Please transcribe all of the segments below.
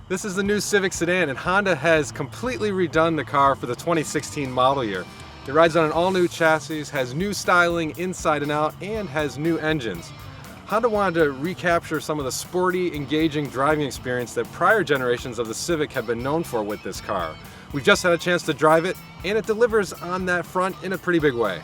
This is the new Civic sedan, and Honda has completely redone the car for the 2016 model year. It rides on an all-new chassis, has new styling inside and out, and has new engines. Honda wanted to recapture some of the sporty, engaging driving experience that prior generations of the Civic have been known for with this car. We've just had a chance to drive it, and it delivers on that front in a pretty big way.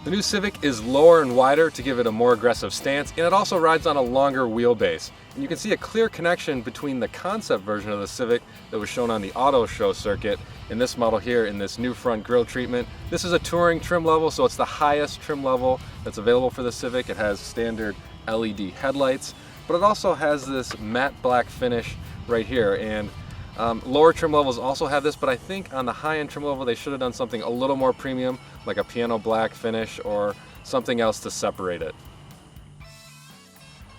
The new Civic is lower and wider to give it a more aggressive stance, and it also rides on a longer wheelbase. And you can see a clear connection between the concept version of the Civic that was shown on the auto show circuit and this model here in this new front grille treatment. This is a touring trim level, so it's the highest trim level that's available for the Civic. It has standard LED headlights, but it also has this matte black finish right here. And lower trim levels also have this, but I think on the high-end trim level they should have done something a little more premium, like a piano black finish or something else to separate it.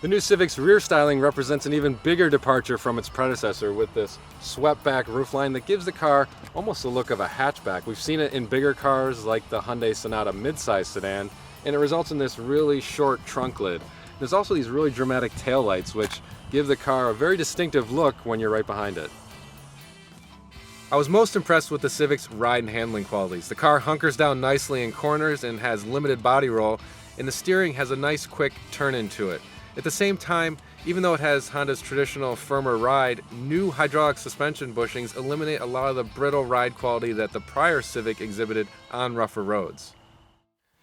The new Civic's rear styling represents an even bigger departure from its predecessor with this swept back roofline that gives the car almost the look of a hatchback. We've seen it in bigger cars like the Hyundai Sonata midsize sedan, and it results in this really short trunk lid. There's also these really dramatic taillights which give the car a very distinctive look when you're right behind it. I was most impressed with the Civic's ride and handling qualities. The car hunkers down nicely in corners and has limited body roll, and the steering has a nice quick turn into it. At the same time, even though it has Honda's traditional firmer ride, new hydraulic suspension bushings eliminate a lot of the brittle ride quality that the prior Civic exhibited on rougher roads.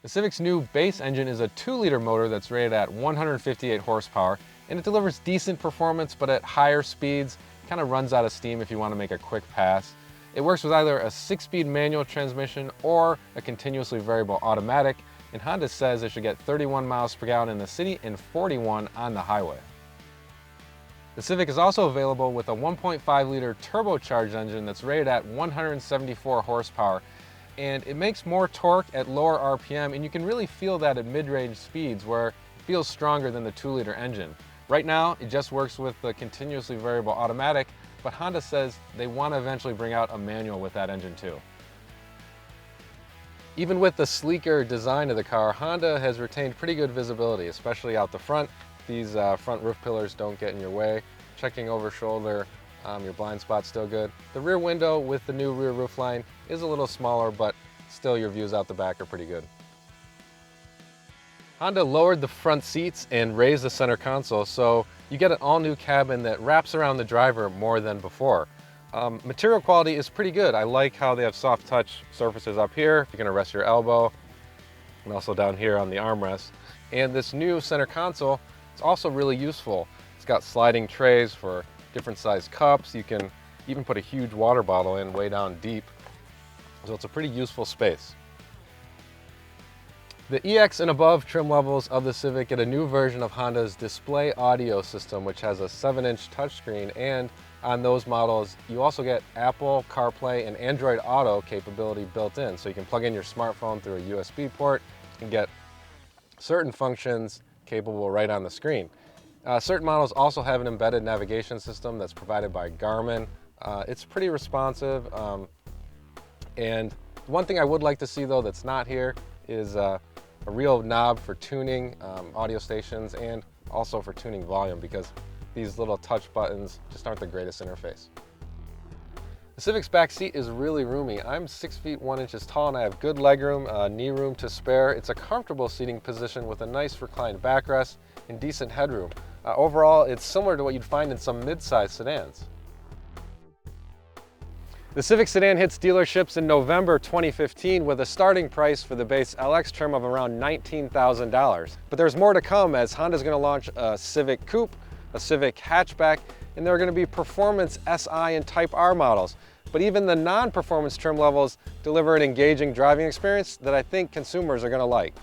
The Civic's new base engine is a 2-liter motor that's rated at 158 horsepower, and it delivers decent performance, but at higher speeds, kind of runs out of steam if you want to make a quick pass. It works with either a 6-speed manual transmission or a continuously variable automatic, and Honda says it should get 31 miles per gallon in the city and 41 on the highway. The Civic is also available with a 1.5-liter turbocharged engine that's rated at 174 horsepower, and it makes more torque at lower RPM, and you can really feel that at mid-range speeds where it feels stronger than the 2-liter engine. Right now, it just works with the continuously variable automatic, but Honda says they want to eventually bring out a manual with that engine too. Even with the sleeker design of the car, Honda has retained pretty good visibility, especially out the front. These front roof pillars don't get in your way. Checking over shoulder, your blind spot's still good. The rear window with the new rear roof line is a little smaller, but still your views out the back are pretty good. Honda lowered the front seats and raised the center console, so you get an all-new cabin that wraps around the driver more than before. Material quality is pretty good. I like how they have soft touch surfaces up here if you're going to rest your elbow, and also down here on the armrest. And this new center console is also really useful. It's got sliding trays for different size cups. You can even put a huge water bottle in way down deep, so it's a pretty useful space. The EX and above trim levels of the Civic get a new version of Honda's display audio system, which has a 7-inch touchscreen, and on those models you also get Apple CarPlay and Android Auto capability built in, so you can plug in your smartphone through a USB port and get certain functions capable right on the screen. Certain models also have an embedded navigation system that's provided by Garmin. It's pretty responsive, and one thing I would like to see though that's not here is a real knob for tuning audio stations and also for tuning volume, because these little touch buttons just aren't the greatest interface. The Civic's back seat is really roomy. I'm 6 feet 1 inches tall and I have good legroom, knee room to spare. It's a comfortable seating position with a nice reclined backrest and decent headroom. Overall, it's similar to what you'd find in some mid-size sedans. The Civic sedan hits dealerships in November 2015 with a starting price for the base LX trim of around $19,000. But there's more to come, as Honda's going to launch a Civic Coupe, a Civic Hatchback, and there are going to be Performance SI and Type R models. But even the non-performance trim levels deliver an engaging driving experience that I think consumers are going to like.